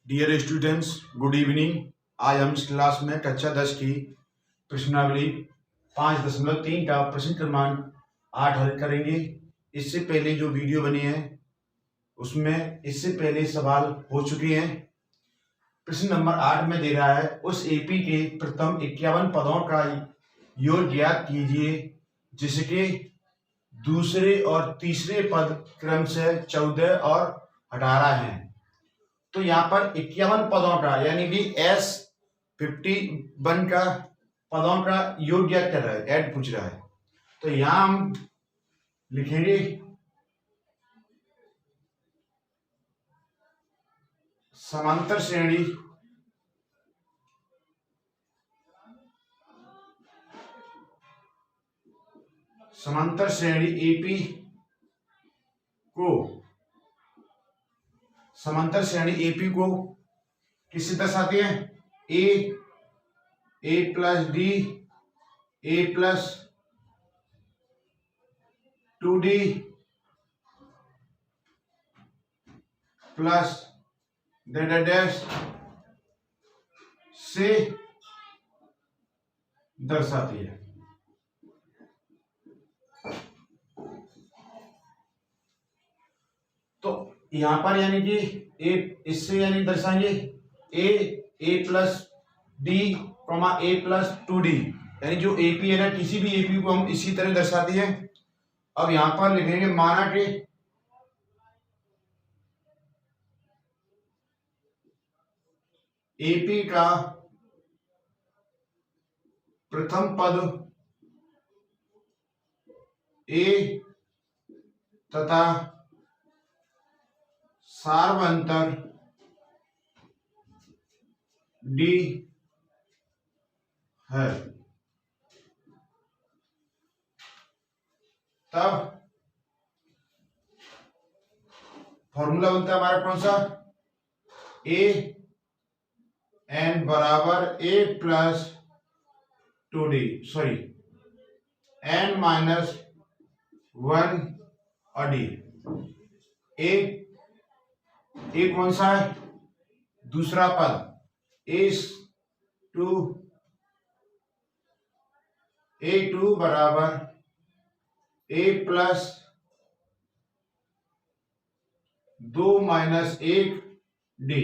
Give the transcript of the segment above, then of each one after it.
Dear students, good evening. आज हम इस क्लास में कक्षा 10 की प्रश्नावली 5.3 का प्रश्न क्रमांक 8 हल करेंगे। इससे पहले जो वीडियो बनी है उसमें इससे पहले सवाल हो चुके हैं। प्रश्न नंबर 8 में दे रहा है, उस एपी के प्रथम 51 पदों का योग ज्ञात कीजिए जिसके दूसरे और तीसरे पद क्रमशः 14 और 18 हैं। तो यहाँ पर 51 पदों का यानी कि S51 का पदों का योग ज्ञात कर रहा है, ऐड पूछ रहा है। तो यहां हम लिखेंगे समांतर श्रेणी एपी को किससे दर्शाते हैं? ए plus D, A plus 2D plus dash से दर्शाती है। तो यहां पर यानी कि ए इससे यानी दर्शाएंगे A plus D A plus 2D, यानी जो एपी है ना, किसी भी एपी को हम इसी तरह दर्शाते हैं। अब यहां पर लिखेंगे माना कि एपी का प्रथम पद ए तथा सार्वंतर डी है। तब फॉर्मूला बनता है हमारा कौन सा? ए एन बराबर A plus 2D, sorry N minus 1 और डी। ए कौन सा है? दूसरा पद ए2 बराबर ए प्लस 2 माइनस 1 डी।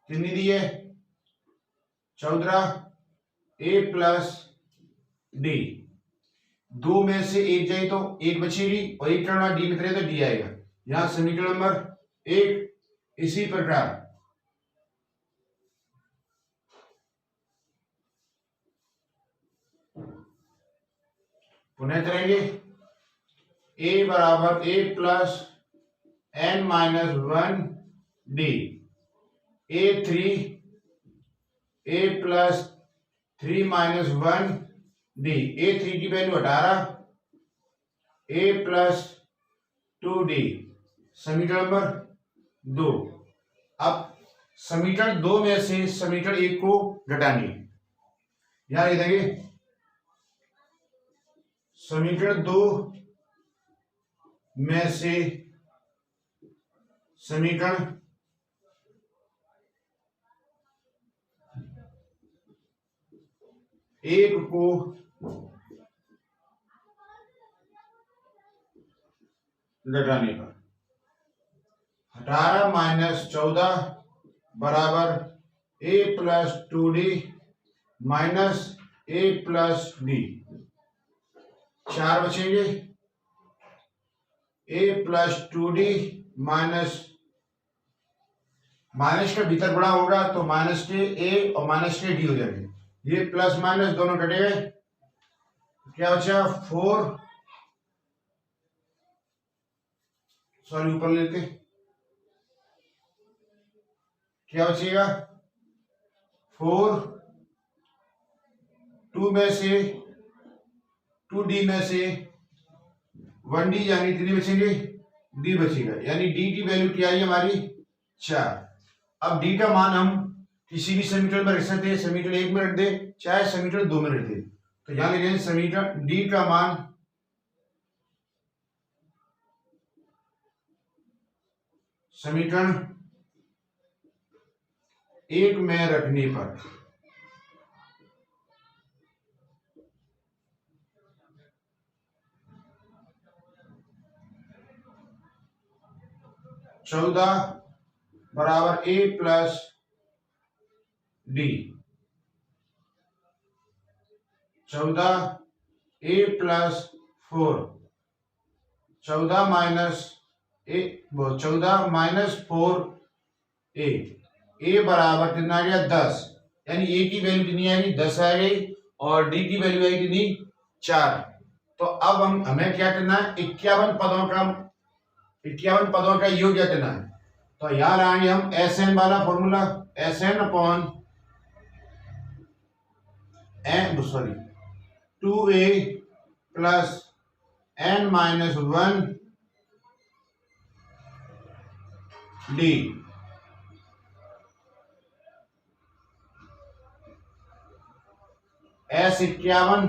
कितनी दी है? 14। ए प्लस डी, 2 में से 1 जाए तो 1 बचेगी और 1 टर्म डी में करे तो डी आएगा। यहां समीकरण नंबर 1 इसी प्रकार पुनः करेंगे। ए बराबर A plus N minus 1 D, ए3 ए प्लस 3 माइनस 1 डी, ए3 की वैल्यू 18, ए प्लस 2D, समीकरण नंबर 2। अब समीकरण 2 में से समीकरण 1 को घटाएंगे। यहां लिख देंगे समीकरण 2 में से समीकरण 1 को घटाने पर 18 माइनस 14 बराबर A plus 2D minus A plus D, 4 बचेंगे। ए प्लस 2D माइनस का भीतर बड़ा होगा तो माइनस के ए और माइनस के डी हो जाएंगे। ये प्लस माइनस दोनों कटे गए, क्या बचा? 4, सॉरी ऊपर लेते, क्या बचेगा? 4, 2D में से 1D यानी 3 बचेंगे, D बचेगा, यानी D की वैल्यू क्या आई हमारी? 4। अब D का मान हम किसी भी समीकरण में रख सकते हैं, समीकरण 1 में रख दे चाहे समीकरण 2 में रख दे। तो यहां लिखेंगे समीकरण D का मान समीकरण 1 में रखने पर चौदह बराबर A plus D, 14 A plus 4, 14 minus A, 14 minus 4 ए बराबर कितना आ गया 10, यानी ए की वैल्यू कितनी आएगी 10 आ गई और डी की वैल्यू आएगी कितनी 4। तो अब हमें क्या करना है 51 पदों का योग क्या करना है। तो यहां लाएंगे हम एस एन वाला formula, S n upon n sorry 2a plus n minus 1 d, S 51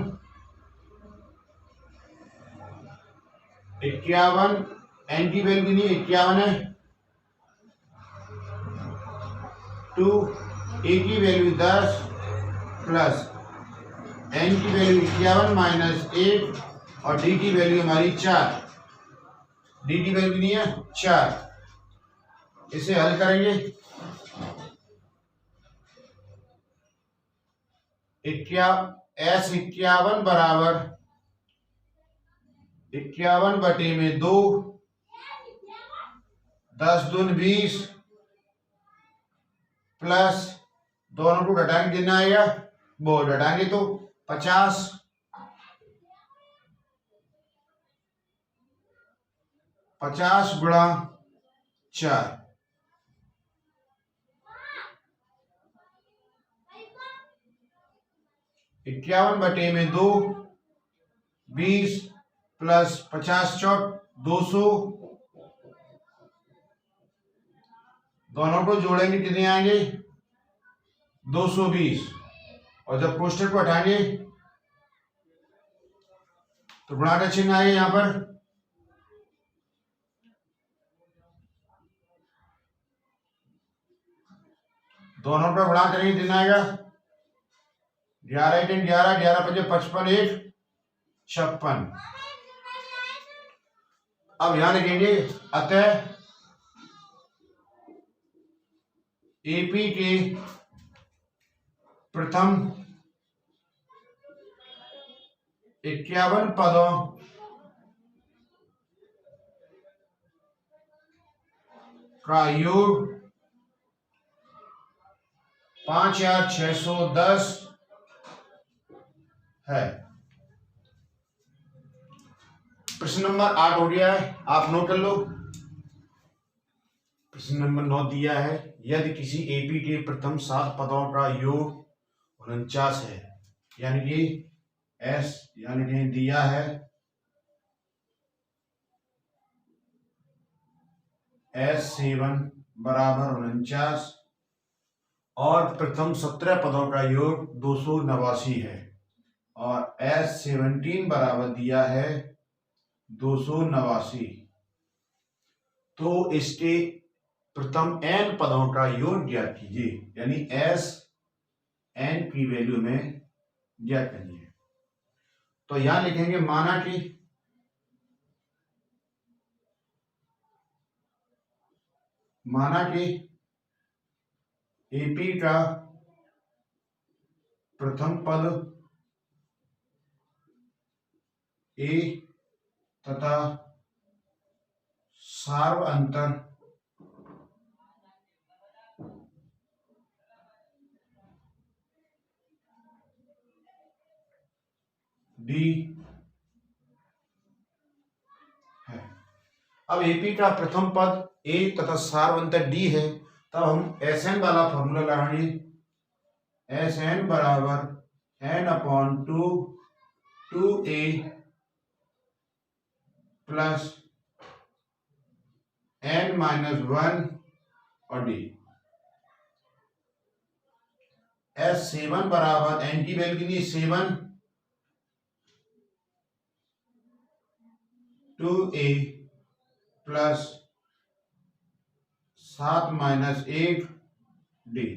n की वैल्यू नहीं 51 है, 2 ए की वैल्यू 10 प्लस एन की वैल्यू 51 माइनस 1 और डी की वैल्यू हमारी 4, डी की वैल्यू नहीं है 4। इसे हल करेंगे, 51 बराबर 51 बटे में 2, 10 दून 20 प्लस दोनों को घटाएंगे कितना आएगा, वो घटाएंगे तो 50, 50 गुणा 4, 51 बटे में 2, 20 प्लस 50 चौक 200, दोनों को जोड़ेंगे कितने आएंगे 220 और जब कोष्ठक को हटाएंगे तो गुणा का चिन्ह आएगा यहां पर, दोनों पर गुणा करेंगे कितना आएगा 11 × 11, 11 × 55, 1 56। अब यहां लिखेंगे अतः एपी के प्रथम 51 पदों का योग 5610 है। प्रश्न नंबर 8 हो गया है, आप नोट कर लो। प्रश्न नंबर 9 दिया है, यदि किसी एपी के प्रथम 7 पदों का योग 49 है, यानी कि एस यानी कि दिया है S7 बराबर 49 और प्रथम 17 पदों का योग 289 है और S17 बराबर दिया है 289, तो इसके प्रथम n पदों का योग ज्ञात कीजिए, यानी S n की वैल्यू में ज्ञात करिए। तो यहां लिखेंगे माना कि एपी का प्रथम पद ए तथा सार्वअंतर डी है। अब एपी का प्रथम पद ए तथा सार्वअंतर डी है, तब हम एस एन वाला फॉर्मूला लगाएंगे, एस एन बराबर एन अपॉन 2 ए प्लस एन माइनस 1 और डी। S7 बराबर एन की वैल्यू कितनी 7, 2a plus 7 minus 1 D.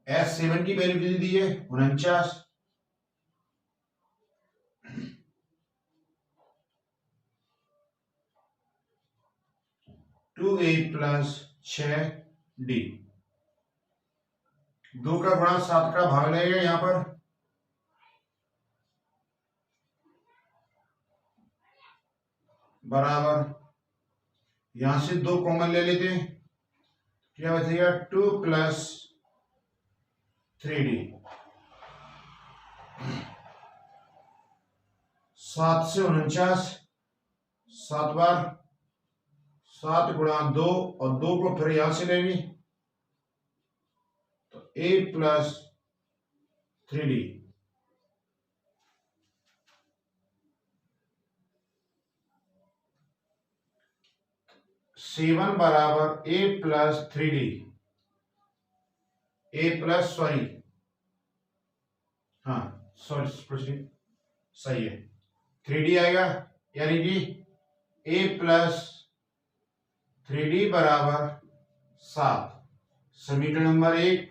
S7 की वैल्यू कितनी दी है 49, 2A प्लस 6D, 2 का गुणा 7 का भाग लगेगा यहां पर, बराबर यहां से 2 कॉमन ले लेते हैं, क्या बचेगा 2 प्लस 3D, 7 से 49, 7 बार 7 गुणा 2 और 2 को फिर यहां से लेंगे तो A प्लस 3D, 7 बराबर A plus 3D, A plus sorry हाँ सॉरी सही है 3D आएगा, यानी कि A प्लस 3D बराबर 7। समीकरण नंबर 1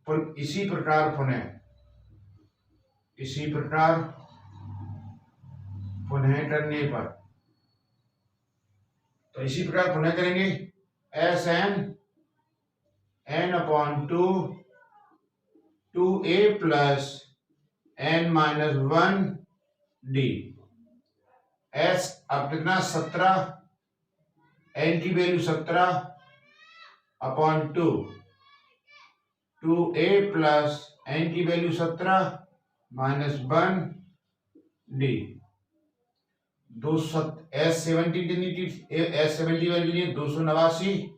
पर इसी प्रकार पुनः करने पर, तो इसी प्रकार पुनः करेंगे Sn n/2 2A plus n-1D, S अब कितना 17, n की वैल्यू 17/2, 2A प्लस n की वैल्यू 17 माइनस 1D, S70 कितनी थी, S70 वैल्यू कितनी है 289,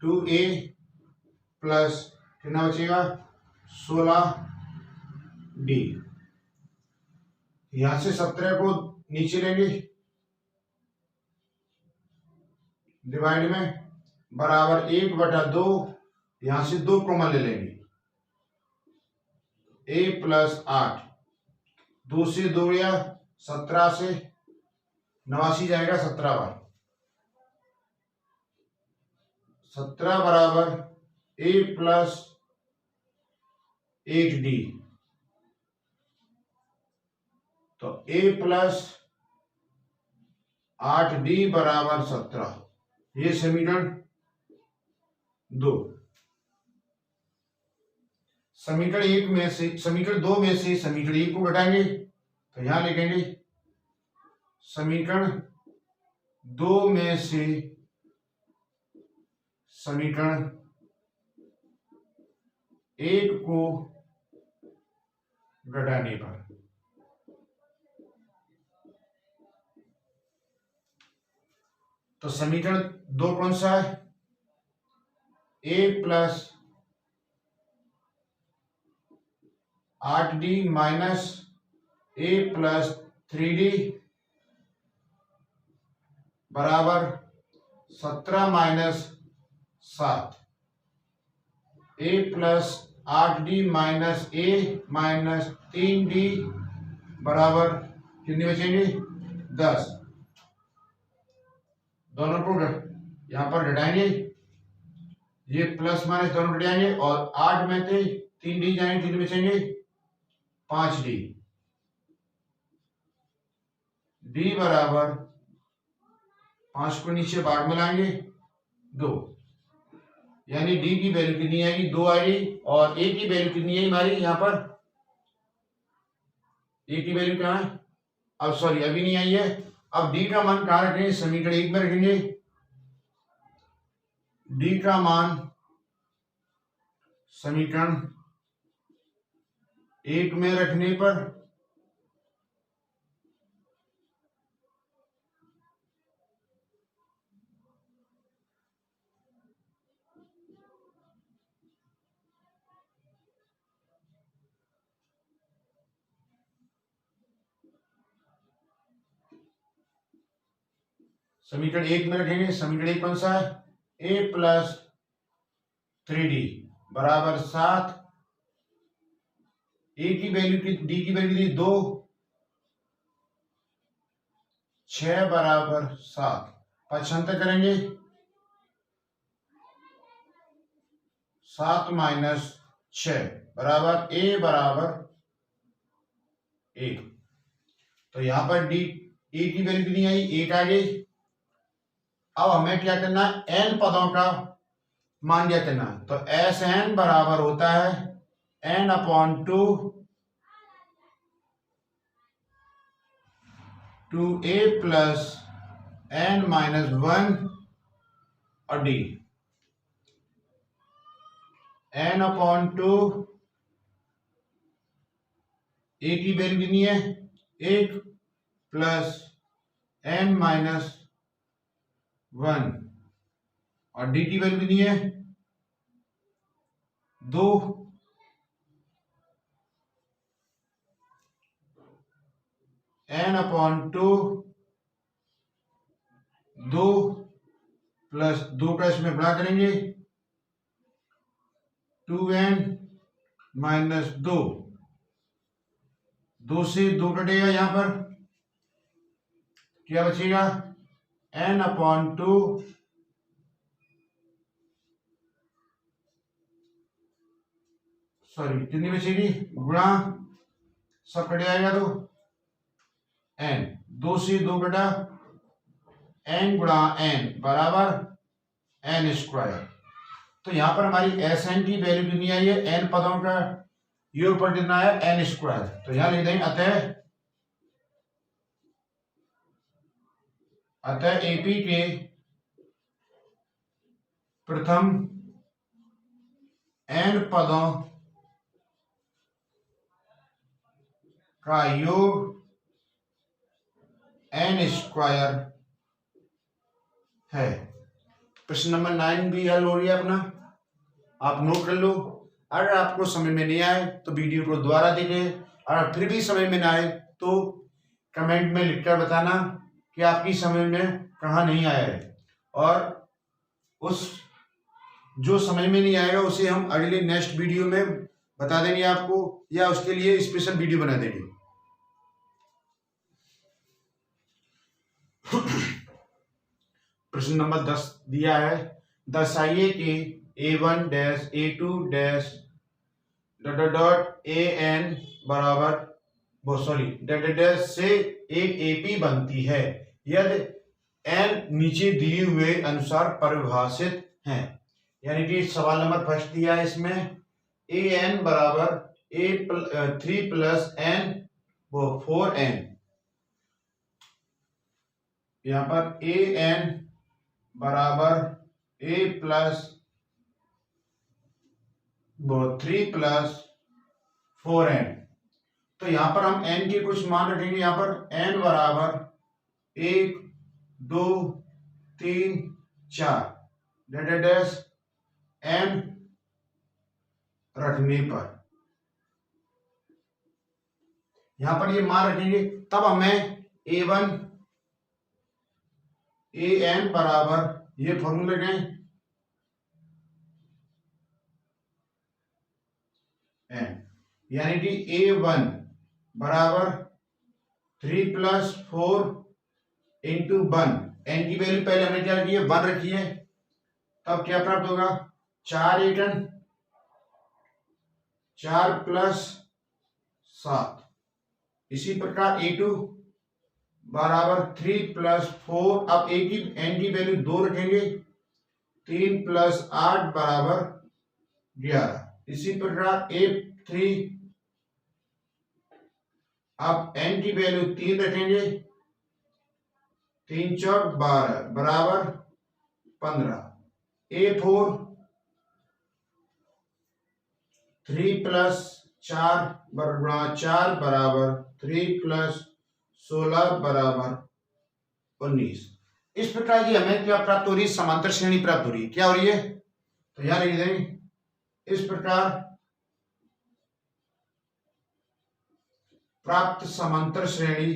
2A प्लस कितना बचेगा 16D, यहां से 17 को नीचे लेंगे डिवाइड में, बराबर 1/2, यहां से 2 कॉमन ले लेंगे, A प्लस 8, 2 से 2 गया 17 से 89 जाएगा 17 बार, 17 बराबर A प्लस 8D, तो A प्लस 8D बराबर 17, ये समीकरण 2। समीकरण 1 में से समीकरण 2 में से समीकरण 1 को घटाएंगे तो यहां लिखेंगे समीकरण 2 में से समीकरण 1 को घटाने पर, तो समीकरण 2 कौन सा है A plus 8D minus A plus 3D बराबर 17 minus 7, A plus 8D minus A minus 3D बराबर कितनी बचेंगे 10, दोनों को यहां पर घटाएंगे, ये प्लस माइनस दोनों घट जाएंगे और 8 में से 3D जाएंगे, 3 बचेंगे 5D, D बराबर 5 को नीचे भाग में लाएंगे 2, यानी D की वैल्यू कितनी आएगी 2 आएगी, और A की वैल्यू कितनी है हमारी यहां पर, A की वैल्यू क्या है, अब सॉरी अभी नहीं आई है, अब D का मान कहां रखेंगे समीकरण 1 में रखेंगे, D का मान समीकरण 1 में रखने पर समीकरण 1 में रखेंगे, समीकरण 1 कौन सा है A प्लस 3D बराबर 7, A की वैल्यू की D की वैल्यू थी 2, 6 बराबर 7, पक्षांतर करेंगे 7 माइनस 6 बराबर a बराबर 1। तो यहां पर डी ए की वैल्यू कितनी आई, 8 आ गई। अब हमें क्या करना है, n पदों का मान क्या करना है, तो एस एन बराबर होता है n/2 2a प्लस n-1 और डी n/2 a की वैल्यू कितनी है 1 प्लस n-1 और डी की वैल्यू कितनी है 2 n/2 2 प्लस 2 का इसमें बड़ा करेंगे 2n-2, 2 से 2 कटेगा, यहां पर क्या बचेगा n/2 सॉरी कितनी बचेगी गुणा सब कट जाएगा तो n, 2 से 2 कटा n गुणा n बराबर n²। तो यहां पर हमारी एस एन की वैल्यू कितनी आई है, n पदों का योगफल कितना है n²। तो यहां लिख देंगे अतः एपी के प्रथम n पदों का योग n² है। प्रश्न नंबर 9 भी हल हो रही है अपना, आप नोट कर लो। अगर आपको समझ में नहीं आए तो वीडियो को दोबारा देखें, और फिर भी समझ में ना आए तो कमेंट में लिखकर बताना कि आपकी समझ में कहाँ नहीं आया है, और उस जो समझ में नहीं आएगा उसे हम अगले नेक्स्ट वीडियो में बता देंगे आपको, या उसके लिए स्पेशल वीडियो बना देंगे। प्रश्न नंबर 10 दिया है, दर्शाइए कि a1 dash a2 dash an बराबर डैश से एक AP बनती है यदि n नीचे दिए हुए अनुसार परिभाषित है। यानी कि सवाल नंबर फर्स्ट दिया है इसमें an बराबर 3 प्लस n 4n, यहां पर an बराबर a प्लस 3 प्लस 4n। तो यहां पर हम n के कुछ मान रखेंगे, यहां पर n बराबर 1 2 3 4 डैश n रखने पर यहां पर ये मान रखेंगे, तब हमें a1 an बराबर ये फॉर्मूला लगाएं n, यानी कि a1 बराबर 3 प्लस 4 इंटू 1, n की वैल्यू पहले हमने क्या रखी है 1 रखी है, तब क्या प्राप्त होगा 4 8 4 प्लस 7। इसी प्रकार a2 बराबर 3 प्लस 4, अब a की n की वैल्यू 2 रखेंगे, 3 प्लस 8 बराबर 11। इसी प्रकार a3 अब n की वैल्यू 3 रखेंगे, 3 चौक 12 बराबर 15। a4 3 प्लस 4 गुणा 4 बराबर 3 प्लस 16 बराबर 19। इस प्रकार की हमें क्या प्राप्त हो रही है, समांतर श्रेणी प्राप्त हो रही है। क्या हो रही है, तो यहां लिख देंगे इस प्रकार प्राप्त समांतर श्रेणी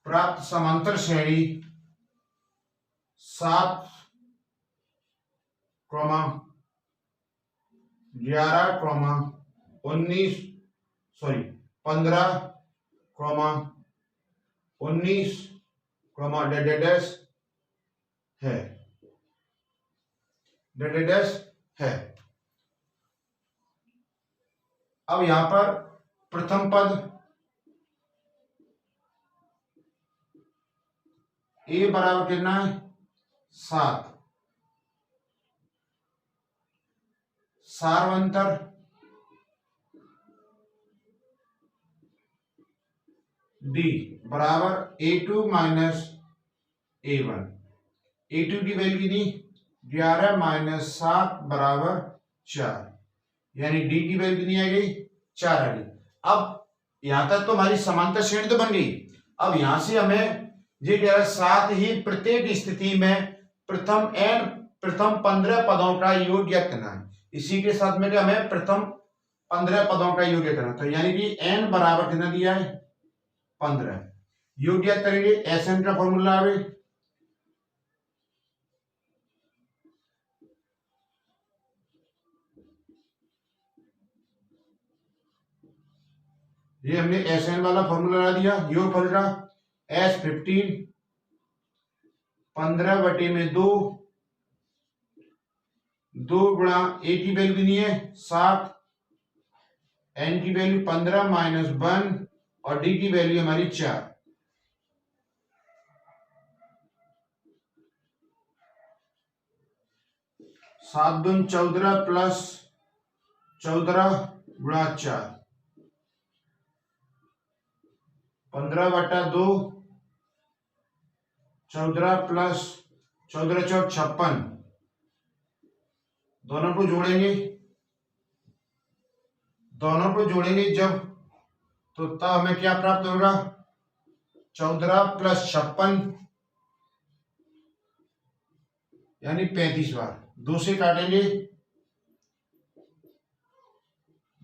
प्राप्त समांतर श्रेणी 7, 11, 19 सॉरी 15, 19 डेडेडस है, डेडेडस है। अब यहां पर प्रथम पद ए बराबर कितना है 7, सार्वंतर डी बराबर A2 माइनस A1। A2 की वैल्यू कितनी 11 माइनस 7 बराबर 4, यानी डी की वैल्यू कितनी आ गई 4 आ गई। अब यहां तक तो हमारी समांतर श्रेणी तो बन गई। अब यहां से हमें ये कह रहा है साथ ही प्रत्येक स्थिति में प्रथम 15 पदों का योग ज्ञात करना है। इसी के साथ में हमें प्रथम 15 पदों का योग करना था, यानी कि n बराबर कितना दिया है 15। योग ज्ञात करेंगे, Sn का फॉर्मूला आवे ये हमने Sn वाला फॉर्मूला लगा दिया। योग फल का S15 15/2 2 गुणा A की वैल्यू कितनी है 7, N की वैल्यू 15 माइनस 1 और D की वैल्यू हमारी 4। 7 दूनी 14 प्लस 14 गुणा 4 15/2 14 प्लस 14 चौक 56। दोनों को जोड़ेंगे जब तो तब हमें क्या प्राप्त होगा 14 प्लस 56 यानी 35 बार। 2 से काटेंगे,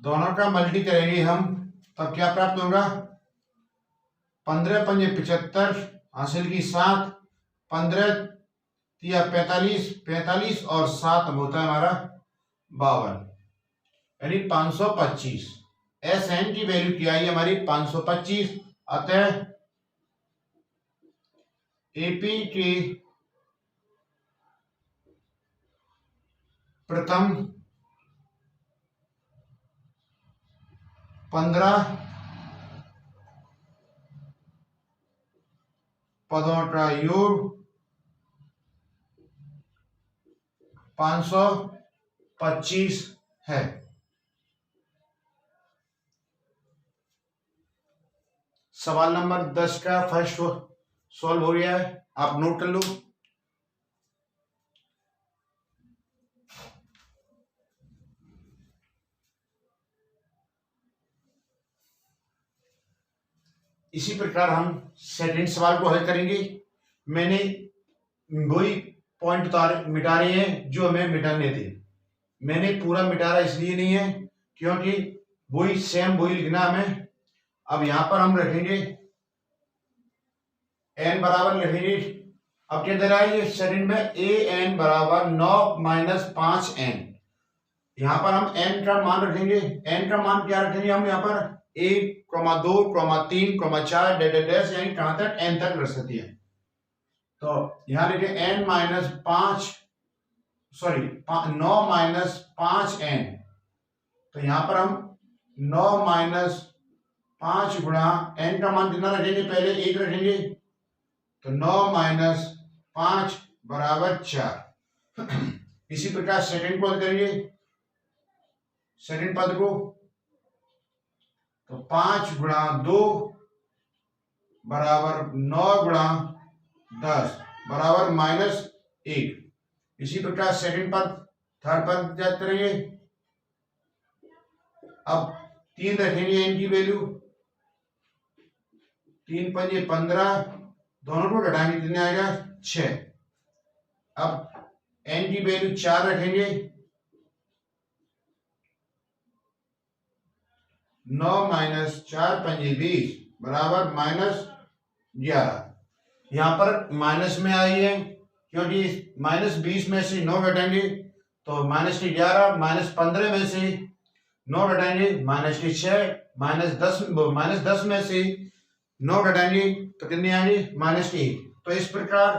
दोनों का मल्टी करेंगे हम, तब क्या प्राप्त होगा 15 पंजे 75 हासिल की 7, 15 या 45 और 7 होता है हमारा 52, यानी 525। Sn की वैल्यू क्या आई हमारी 525। अतः एपी के प्रथम 15 पदों का योग 525 है। सवाल नंबर 10 का फर्स्ट सॉल्व हो गया है, आप नोट कर लो। इसी प्रकार हम सेकंड सवाल को हल करेंगे। मैंने वही पॉइंट मिटा रहे हैं जो हमें मिटाने थे। मैंने पूरा मिटा रहा इसलिए नहीं है क्योंकि वही लिखना हमें। अब यहां पर हम रखेंगे n बराबर लिखेंगे, अब क्या दे रहा है ये सेकंड में an बराबर 9 माइनस 5n। यहां पर हम n का मान रखेंगे। n का मान क्या रखेंगे हम यहाँ पर 1, 2, 3, 4 डेडेडेस, यानी कहां तक n तक रख सकती है। तो यहां लिखे n माइनस 9 माइनस 5n। तो यहां पर हम 9 माइनस 5 गुणा n का मान कितना रखेंगे, पहले 1 रखेंगे, तो 9 माइनस 5 बराबर 4। इसी प्रकार सेकंड को हल करेंगे, सेकंड पद को, तो 5 गुणा 2 बराबर 9 गुणा 10 बराबर -1। इसी प्रकार सेकंड पद थर्ड पद ज्ञात करेंगे। अब 3 रखेंगे n की वैल्यू, 3 पंजे 15, दोनों को घटाएंगे कितने आएगा 6। अब n की वैल्यू 4 रखेंगे, 9 माइनस 4 पंजे 20 बराबर -11। यहां पर माइनस में आई है क्योंकि -20 में से 9 घटाएंगे तो -11 -15 में से 9 घटाएंगे -6 -10 में से 9 घटाएंगे तो कितने आएंगे -1। तो इस प्रकार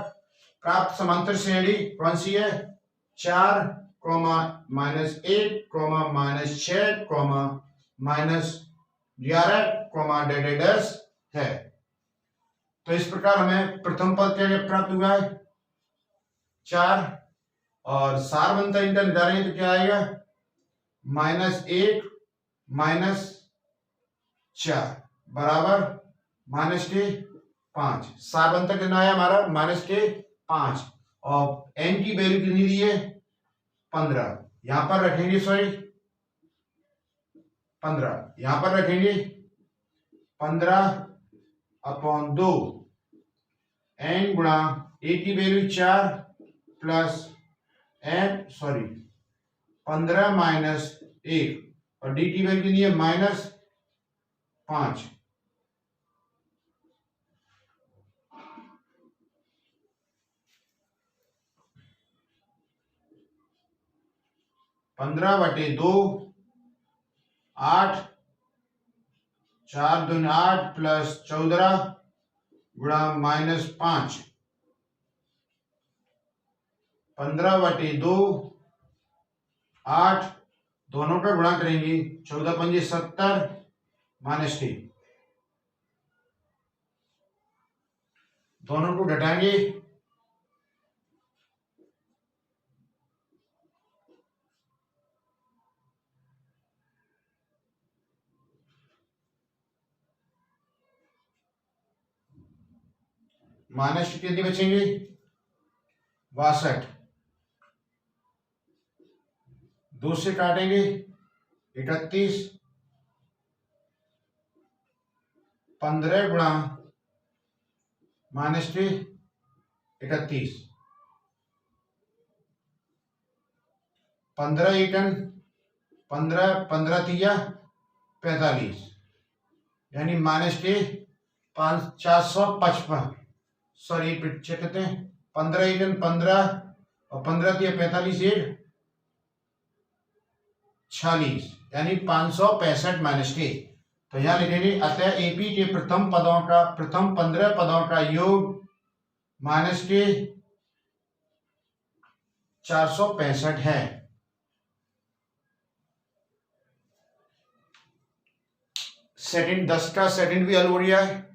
प्राप्त समांतर श्रेणी कौन सी है 4, -1, -6, -11, है। तो इस प्रकार हमें प्रथम पद क्या प्राप्त हुआ है 4 और सार बनता इनका निकालेंगे तो क्या आएगा -1 -4 बराबर -5। सार बनता कितना आया हमारा -5 और n की वैल्यू कितनी दी है 15। यहां पर रखेंगे 15 यहां पर रखेंगे 15/2 n गुणा a की वैल्यू 4 प्लस 15 -1 और d की वैल्यू कितनी है -5। पंद्रह बटे 2 8 4 दूनी 8 प्लस 14 गुणा -5 15 बटे 2 8 दोनों का गुणा करेंगे 14 पंजे 70 -3 दोनों को घटाएंगे माइनस कितनी बचेंगे 62 2 से काटेंगे 31 15 गुणा -3 31 15 एकन 15 15 तिया 45 यानी -455 सॉरी चेक करते हैं 15 एकन 15 और 15 तिया 45 1 46 यानी 565 -3। तो यहां लिखेंगे अतः एपी के प्रथम 15 पदों का योग -3 465 है। सेकंड 10 का सेकंड भी हल हो गया है।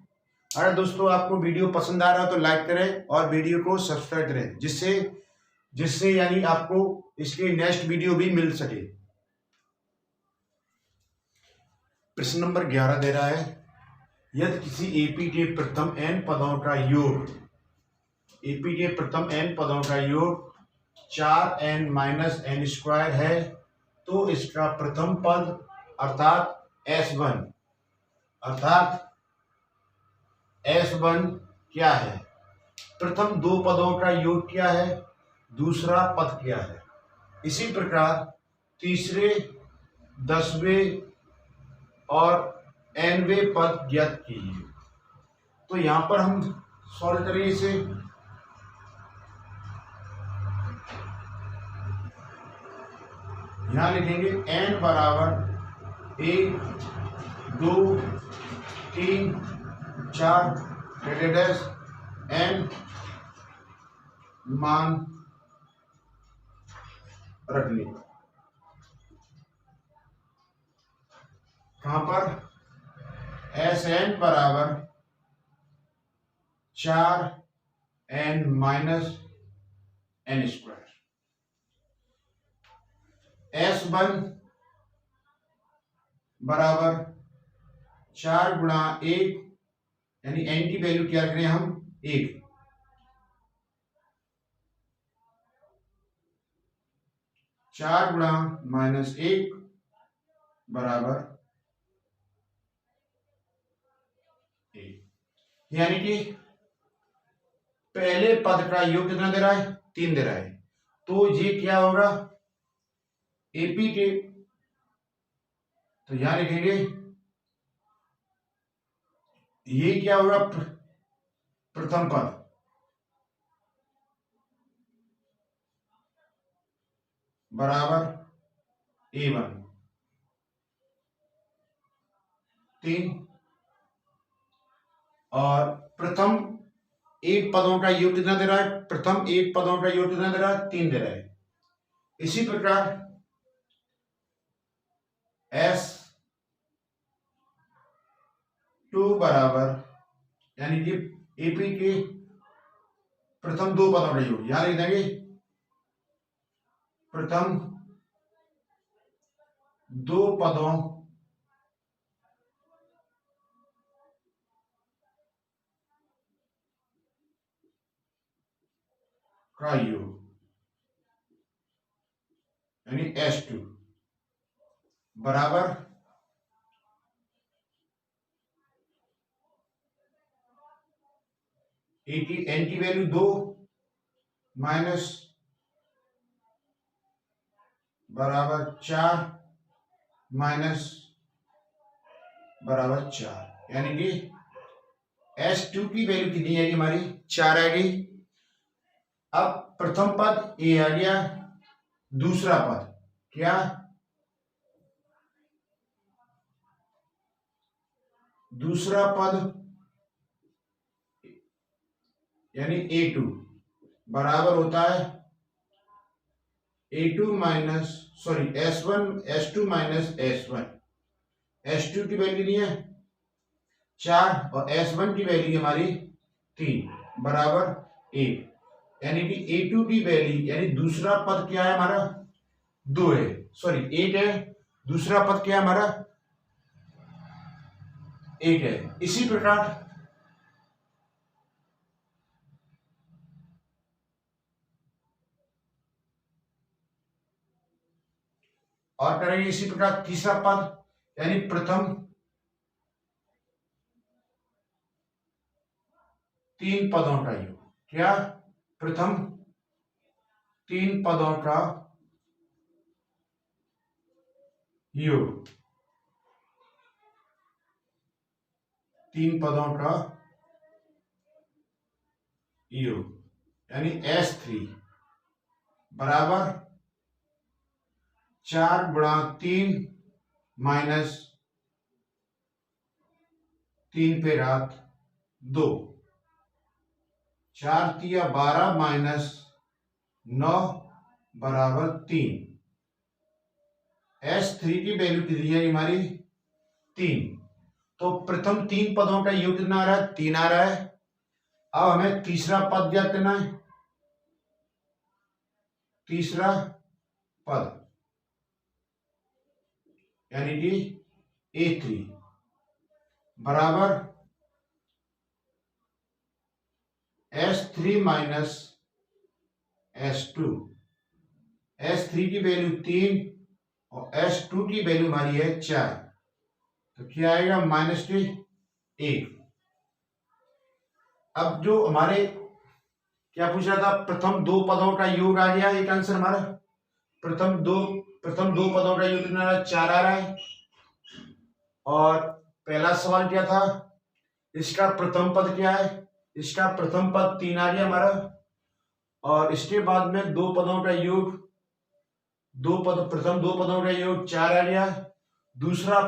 अगर दोस्तों आपको वीडियो पसंद आ रहा है तो लाइक करें और वीडियो को सब्सक्राइब करें जिससे यानी आपको इसके नेक्स्ट वीडियो भी मिल सके। प्रश्न नंबर 11 दे रहा है यदि किसी एपी के प्रथम n पदों का योग 4n-n² है तो इसका प्रथम पद अर्थात S1 क्या है। प्रथम दो पदों का योग क्या है दूसरा पद क्या है। इसी प्रकार तीसरे 10वें और nवें पद ज्ञात कीजिए। तो यहां पर हम सॉल्व करेंगे इसे। यहां लिखेंगे n बराबर 1 2 3 4 n मान रखने कहां पर Sn बराबर 4n-n²। S1 बराबर 4 गुणा 1 यानी n की वैल्यू क्या करें हम 1 4 गुणा -1 बराबर 1 यानी कि पहले पद का योग कितना दे रहा है 3 दे रहा है। तो ये क्या होगा एपी के तो यहां लिखेंगे ये क्या होगा प्रथम पद बराबर A1 3 और प्रथम एक पदों का योग कितना दे रहा है? प्रथम एक पदों का योग कितना दे रहा है? 3 दे रहा है। इसी प्रकार S2 बराबर यानी कि AP के प्रथम दो पदों का योग, यहां लिख देंगे प्रथम दो पदों का योग यानी S2 बराबर एन की वैल्यू 2 माइनस बराबर 4 माइनस बराबर 4, यानी कि S2 की वैल्यू कितनी आएगी? हमारी 4 आएगी। अब प्रथम पद ए आ गया, दूसरा पद क्या? दूसरा पद यानी A2 बराबर होता है A2 minus sorry S2 minus S1। S2 की वैल्यू नहीं है 4 और S1 की वैल्यू हमारी 3 बराबर 1, यानी कि A2 की वैल्यू यानी दूसरा पद क्या है हमारा? 2 है, सॉरी 1 है। दूसरा पद क्या है हमारा? 1 है। इसी प्रकार और करेंगे इसी प्रकार तीसरा पद यानी प्रथम 3 पदों का योग, क्या? प्रथम 3 पदों का योग, 3 पदों का योग यानी S3 बराबर 4 गुणा 3 माइनस 3 पे रात 2, 4 तिया 12 माइनस 9 बराबर 3। S3 की वैल्यू कितनी है हमारी? 3। तो प्रथम 3 पदों का योग कितना आ रहा है? 3 आ रहा है। अब हमें तीसरा पद ज्ञात करना है। तीसरा पद यानी कि A3 बराबर S3 माइनस S2। S3 की वैल्यू 3 और S2 की वैल्यू हमारी है 4, तो क्या आएगा? -1। अब जो हमारे क्या पूछ रहा था? प्रथम दो पदों का योग आ गया एक आंसर हमारा। प्रथम दो पदों का योग कितना 4 आ रहा है। और पहला सवाल क्या था? इसका प्रथम पद क्या है? इसका प्रथम पद 3 आ गया हमारा, और इसके बाद में दो पदों का योग, प्रथम दो पदों का योग 4 आ गया। दूसरा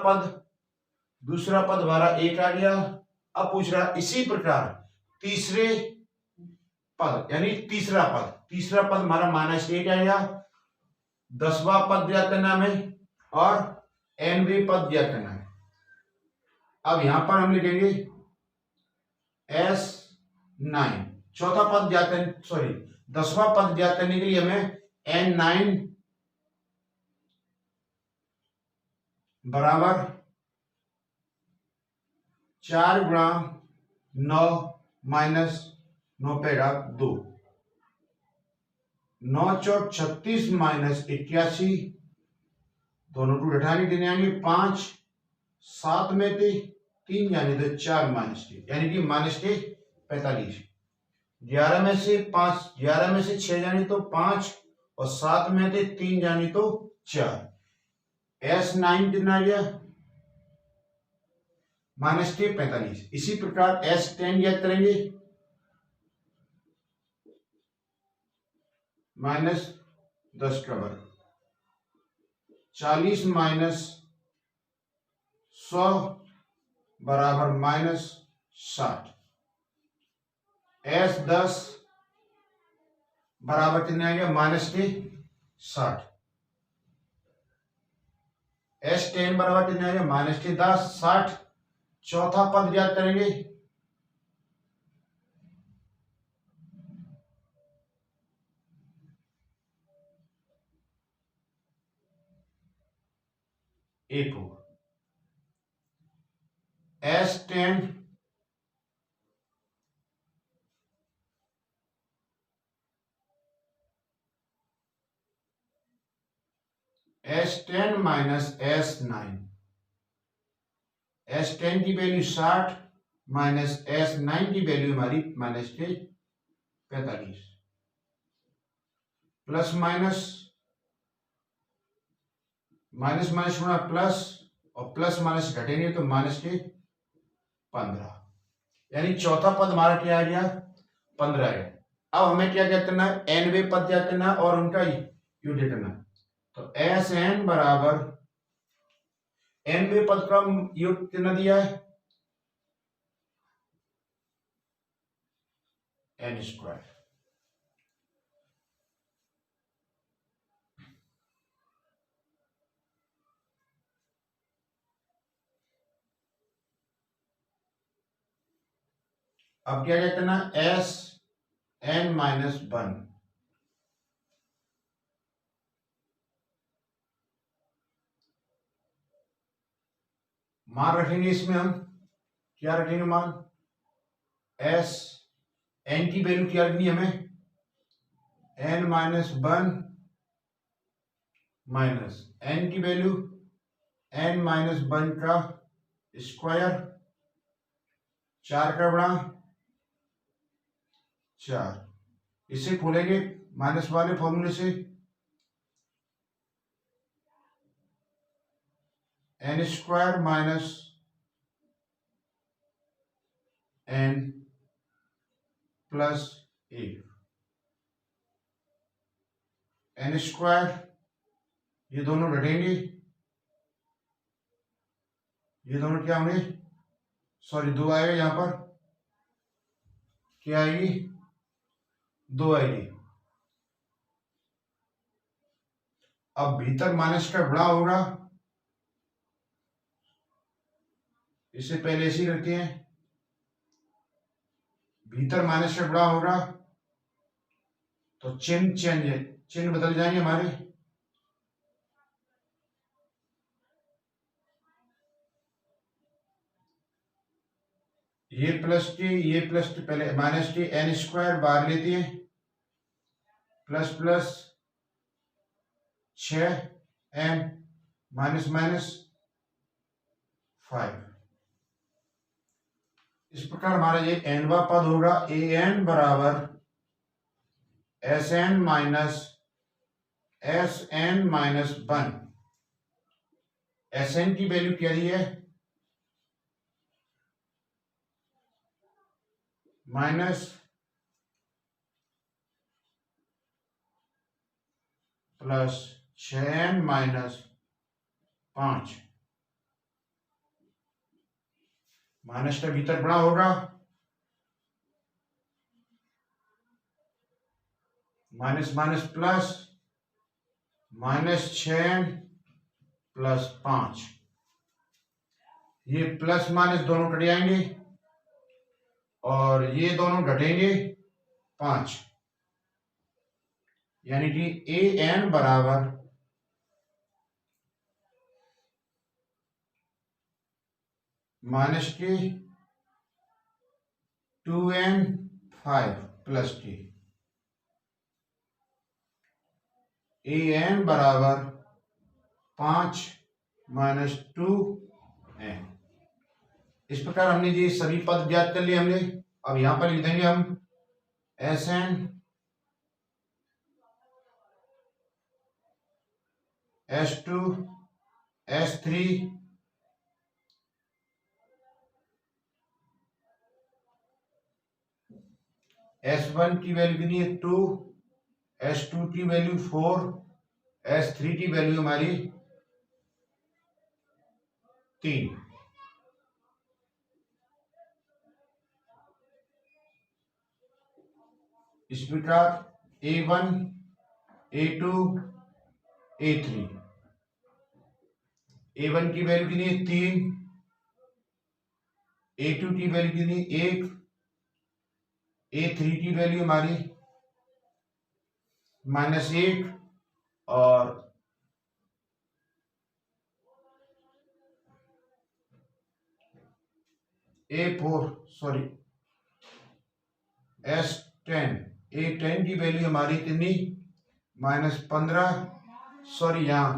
पद हमारा 1 आ गया। अब पूछ रहा इसी प्रकार तीसरे पद यानी तीसरा पद हमारा -1 आ गया। 10वां पद ज्ञात करना हमें और nवें पद ज्ञात करना है। अब यहां पर हम लिखेंगे S9। चौथा पद ज्ञात करने, सॉरी 10वां पद ज्ञात करने के लिए हमें N9 बराबर 4 गुणा 9 माइनस 9 पे घात 2, 9 चौक 36 माइनस 81, दोनों को घटाने देने आएंगे 5, 7 में थे 3 यानी तो 4 -3 यानी कि -45। 11 में से 5, 11 में से 6 जानी तो 5 और 7 में थे 3 जानी तो 4। S9 कितना आ गया? -45। इसी प्रकार S10 ज्ञात करेंगे -10 का वर्ग 40 माइनस 100 बराबर -60। S10 बराबर कितने आ गया -60। S10 बराबर कितने आ गया -10 60। चौथा पद ज्ञात करेंगे। एक होगा S10 माइनस S9। S10 की वैल्यू 60 माइनस S9 की वैल्यू हमारी -45। प्लस माइनस माइनस माइनस होना प्लस, और प्लस माइनस घटेंगे तो -15। यानी चौथा पद हमारा क्या आ गया 15 है। अब हमें क्या करना है, nवे पद क्या करना है और उनका यूनिट करना है। तो Sn बराबर nवे पद का योग कितना दिया है n²। अब क्या करना है Sn माइनस 1। मान रखेंगे इसमें हम क्या रखेंगे मान Sn की वैल्यू क्या रखनी है हमें n माइनस 1 माइनस n की वैल्यू n माइनस 1 का स्क्वायर 4 का बड़ा 4। इसे खोलेंगे माइनस वाले फॉर्मूले से n² minus n plus 1। n² ये दोनों घटेंगे, ये दोनों क्या होंगे सॉरी 2 आएगा यहां पर, क्या आएगी 2 आएगी। अब भीतर माइनस का बड़ा होगा, इससे पहले ऐसे ही रखते हैं, भीतर माइनस का बड़ा होगा तो चिन्ह बदल जाएंगे हमारे। ये प्लस टी ये प्लस टी, पहले माइनस टी n² बाहर लेती है plus plus 6n minus minus 5। इस प्रकार हमारा ये nवा पद होगा an बराबर Sn minus Sn minus 1। Sn की वैल्यू क्या दी है minus plus 6n minus 5। Minus का भीतर बड़ा होगा, minus minus plus minus 6n plus 5। ये प्लस माइनस दोनों कट जाएंगे और ये दोनों घटेंगे 5। यानी कि an बराबर माइनस के 2n 5 प्लस टी। an बराबर 5 माइनस 2n। इस प्रकार हमने ये सभी पद ज्ञात कर लिए हमने। अब यहां पर लिख देंगे हम Sn S2 S3 S1 की वैल्यू कितनी है 2, S2 की वैल्यू 4, S3 की वैल्यू हमारी 3। इस प्रकार A1, A2, A3। A1 की वैल्यू कितनी है 3, A2 की वैल्यू कितनी 1, A3 की वैल्यू हमारी -1 और A10 की वैल्यू हमारी कितनी -15, सॉरी यहाँ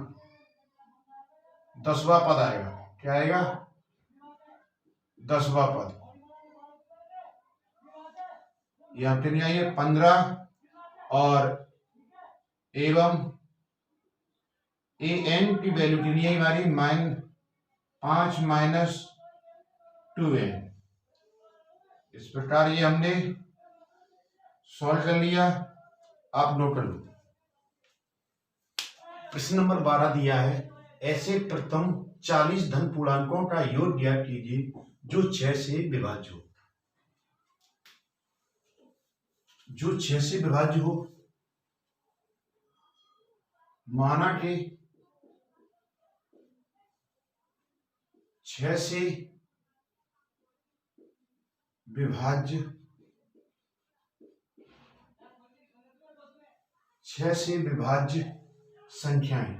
10वां पद आएगा। क्या आएगा 10वां पद। यहाँ कितनी आई है 15 और एवं AN की वैल्यू कितनी है हमारी 5 - 2n। इस प्रकार ये हमने सॉल्व कर लिया। आप नोट कर लो। प्रश्न नंबर 12 दिया है, ऐसे प्रथम 40 धन पूर्णांकों का योग ज्ञात कीजिए जो 6 से विभाज्य हो। जो 6 से विभाज्य हो, माना कि 6 से विभाज्य 6 से विभाज्य संख्याएं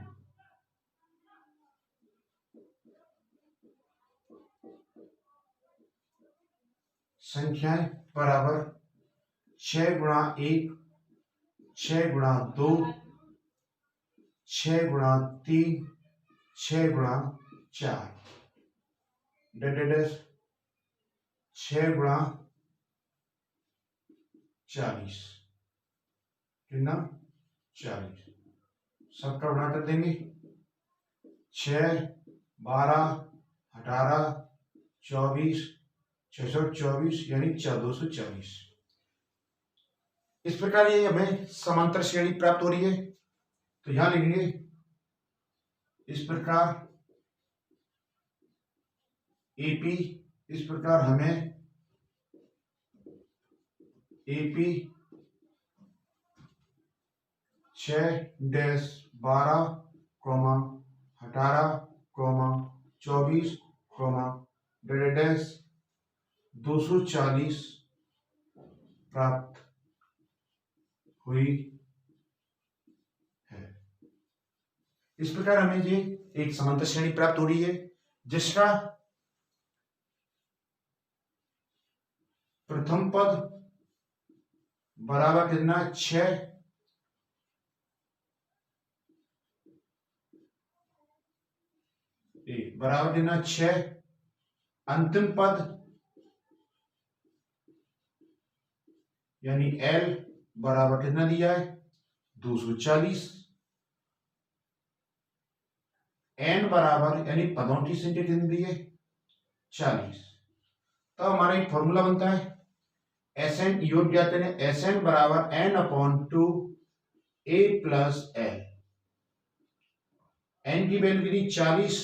बराबर 6 गुणा 1, 6 गुणा 2, 6 गुणा 3, 6 गुणा 4, डेट 6 गुणा 40। कितना 40। सबका गुणा कर देंगे 6, 12, 18, 24, 624 यानी 1440। इस प्रकार ये हमें समांतर श्रेणी प्राप्त हो रही है। तो यहां लिखेंगे इस प्रकार AP, इस प्रकार हमें AP 6, 12, 18, 24, 240 प्राप्त हुई है। इस प्रकार हमें ये एक समांतर श्रेणी प्राप्त हो रही है जिसका प्रथम पद बराबर कितना 6, बराबर कितना 6, अंतिम पद यानी L बराबर कितना दिया है 240, N बराबर यानी पदों की संख्या कितनी दी है 40। तो हमारा एक फॉर्मूला बनता है SN योग ज्ञात करें, SN बराबर N/2 A + L। N की वैल्यू कितनी 40,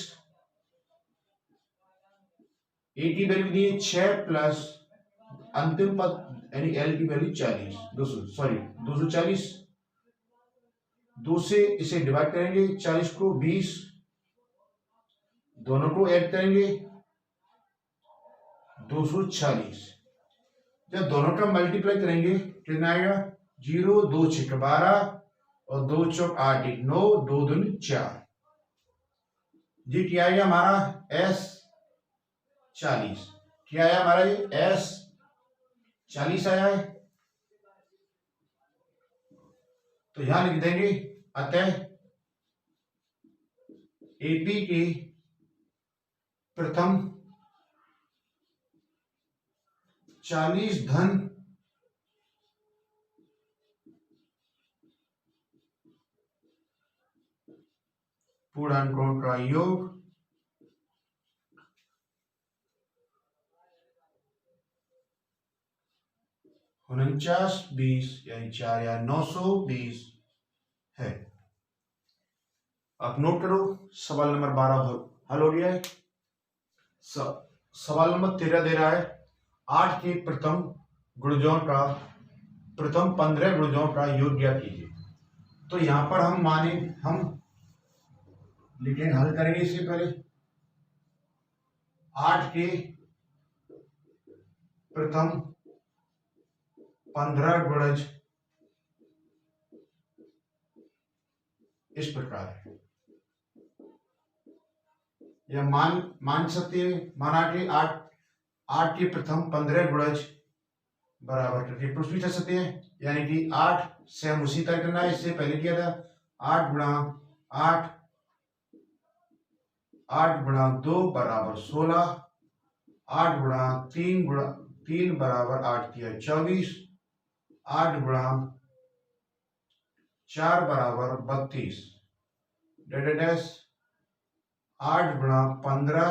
A की वैल्यू कितनी 6 प्लस अंतिम पद यानी L की वैल्यू 40, 240। 2 से इसे डिवाइड करेंगे 40 को 20, दोनों को ऐड करेंगे 240। जब दोनों का मल्टीप्लाई करेंगे कितना आएगा 0, 2 6 12 और 2 चौक 8 1 9, 2 दूनी 4। जी क्या आएगा हमारा S40। क्या आया हमारा ये S40 आया है। तो यहां लिख देंगे अतः AP की प्रथम 40 धन पूर्णांकों का योग 49, 20 यानी 4 या 920 है। आप नोट करो, सवाल नंबर 12 हल हो गया है। सवाल नंबर 13 दे रहा है 8 के प्रथम 15 गुणजों का योग ज्ञात कीजिए। तो यहाँ पर हम लिखेंगे, हल करेंगे। इससे पहले 8 के प्रथम 15 गुणज इस प्रकार है, या मान सकते हैं, माना कि 8 के प्रथम 15 गुणज बराबर करके कुछ भी कर सकते हैं, यानी कि 8 से हम उसी तरह करना है, इससे पहले किया था 8 गुणा 2 बराबर 16, 8 गुणा 3 बराबर 8 किया 24, 8 गुणा 4 बराबर 32, डेडेडेस 8 गुणा 15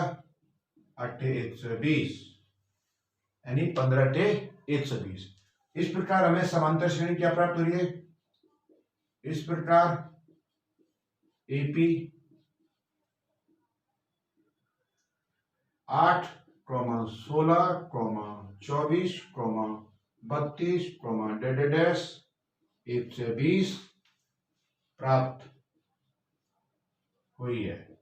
अट्ठे 120, यानी 15 अट्ठे 120। इस प्रकार हमें समांतर श्रेणी क्या प्राप्त हो रही है? इस प्रकार एपी 8, 16, 24, 32, डेडेडेस 120 प्राप्त हुई है,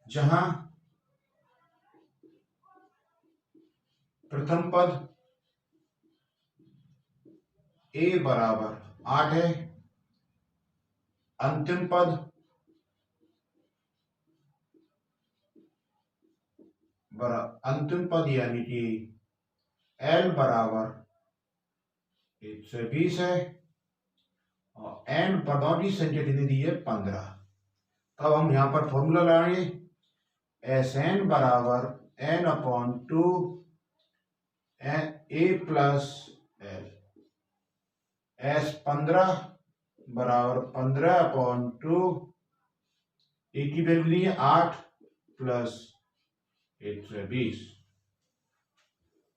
जहां प्रथम पद a बराबर 8 है, अंतिम पद यानी कि l बराबर 120 है, और n पदों की संख्या कितनी दी है? 15। तब हम यहां पर फॉर्मूला लगाएंगे, Sn बराबर n/2 a plus l, S15 बराबर 15/2, ए की वैल्यू दी है 8 प्लस 120।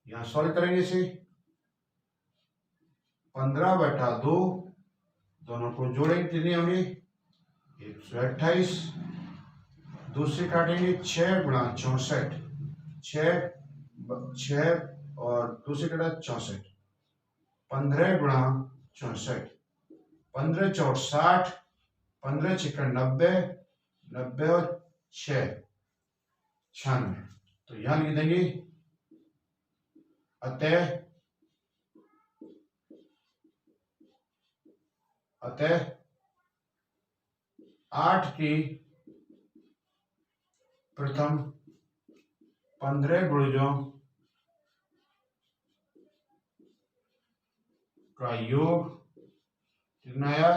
यहां सॉल्व करेंगे इसे, 15/2 दोनों को जोड़ेंगे, कितने होंगे? 128, दूसरे काटेंगे 6 गुणा 64, 6 और दूसरे काटा 64, 15 गुणा 64, 15 चौक 60, 15 छिक्का 90, 90 और 6 96। तो यहां लिख देंगे, अतः 8 की प्रथम 15 गुणजों का योग कितना आया?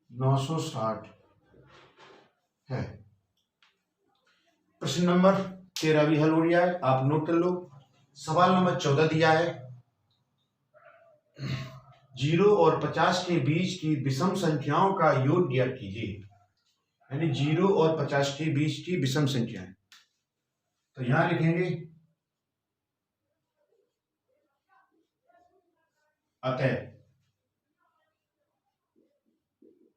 960 है। प्रश्न नंबर 13 भी हल हो गया है, आप नोट कर लो। सवाल नंबर 14 दिया है, 0 और 50 के बीच की विषम संख्याओं का योग ज्ञात कीजिए। यानी 0 और 50 के बीच की विषम संख्याएं। तो यहां लिखेंगे, अतः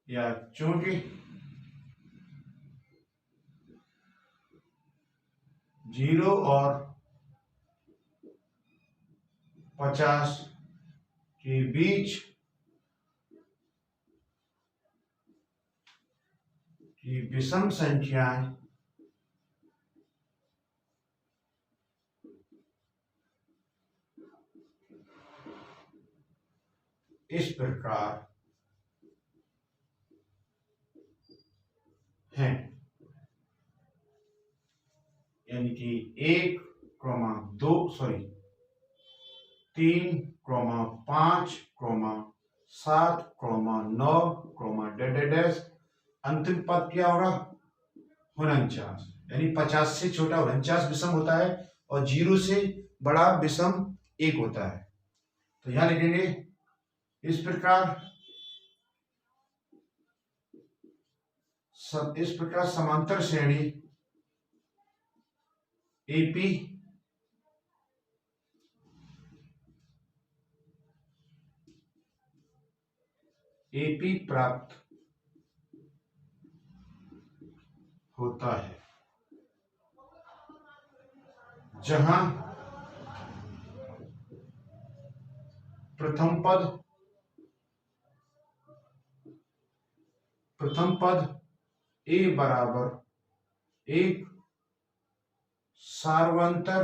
या चूंकि 0 और 50 के बीच की विषम संख्याएं इस प्रकार हैं, यानी कि 1, 2 3, 5, 7, 9, डेडेडेस, अंतिम पद क्या होगा? 49, यानी 50 से छोटा 49 विषम होता है, और 0 से बड़ा विषम 1 होता है। तो यहां लिखेंगे, इस प्रकार समांतर श्रेणी एपी प्राप्त होता है, जहां प्रथम पद a बराबर एक सार्वंतर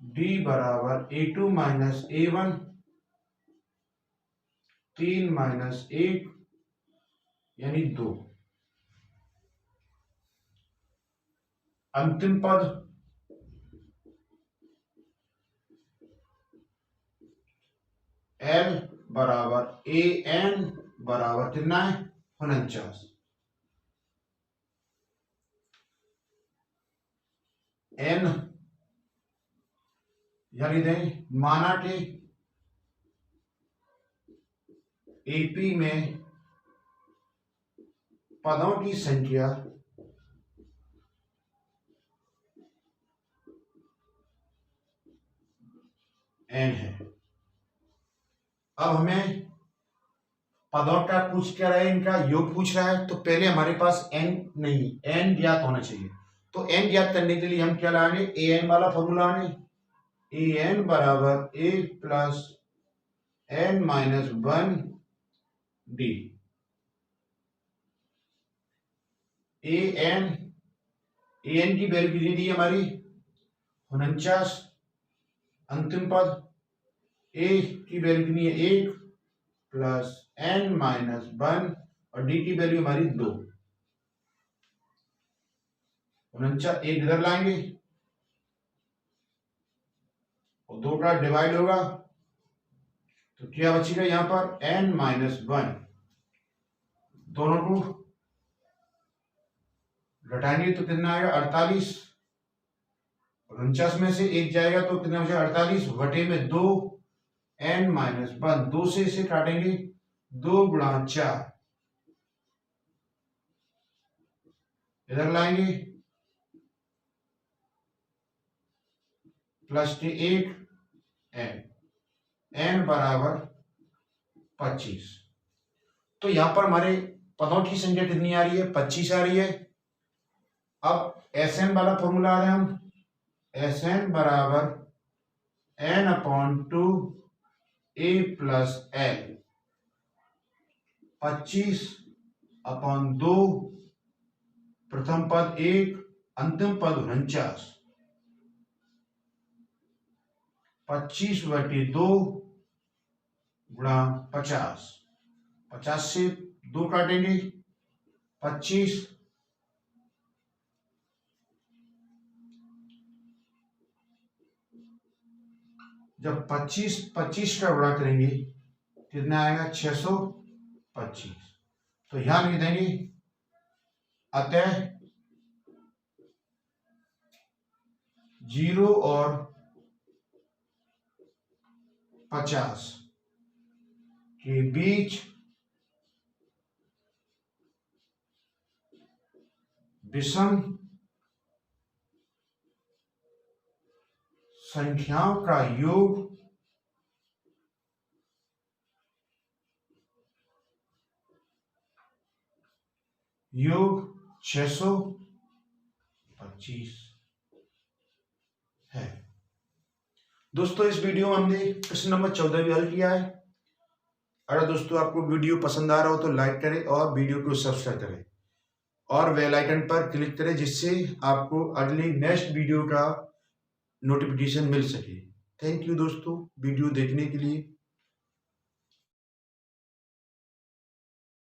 d बराबर a2 माइनस a1 3 माइनस 1 यानी 2। अंतिम पद L बराबर an बराबर कितना है 49। n यानी दें माना कि एपी में पदों की संख्या n है। अब हमें पदों का पूछ क्या रहा है, इनका योग पूछ रहा है। तो पहले हमारे पास n नहीं, n ज्ञात होना चाहिए। तो n ज्ञात करने के लिए हम क्या लाएंगे, an वाला फॉर्मूला आने, an बराबर a plus n minus 1 d। an की वैल्यू कितनी दी हमारी 49। अंतिम पद a की वैल्यू कितनी है 1 प्लस n माइनस 1 और d की वैल्यू हमारी 2। 49 एक इधर लाएंगे और 2 का डिवाइड होगा तो क्या बचेगा यहां पर n माइनस 1। दोनों को घटाएंगे तो कितना आएगा 48। 49 में से एक जाएगा तो कितना बचेगा 48 बटे में 2 n माइनस 1। 2 से इसे काटेंगे 2 गुणा 4 इधर लाएंगे प्लस के 1 n बराबर 25। तो यहां पर हमारे पदों की संख्या कितनी आ रही है 25 आ रही है। अब Sn वाला फॉर्मूला आ रहे हैं हम, Sn बराबर n upon 2 a plus l। 25 upon 2 प्रथम पद 1 अंतिम पद 49। 25 बटे 2 गुणा 50। 50 से 2 काटेंगे 25। जब 25 का गुणा करेंगे कितना आएगा 625। तो यहां लिख देंगे अतः 0 और 50 के बीच विषम संख्याओं का योग योग 625 है। दोस्तों इस वीडियो में हमने प्रश्न नंबर 14 भी हल किया है। अगर दोस्तों आपको वीडियो पसंद आ रहा हो तो लाइक करें और वीडियो को सब्सक्राइब करें और बेल आइकन पर क्लिक करें, जिससे आपको अगली नेक्स्ट वीडियो का नोटिफिकेशन मिल सके। थैंक यू दोस्तों वीडियो देखने के लिए।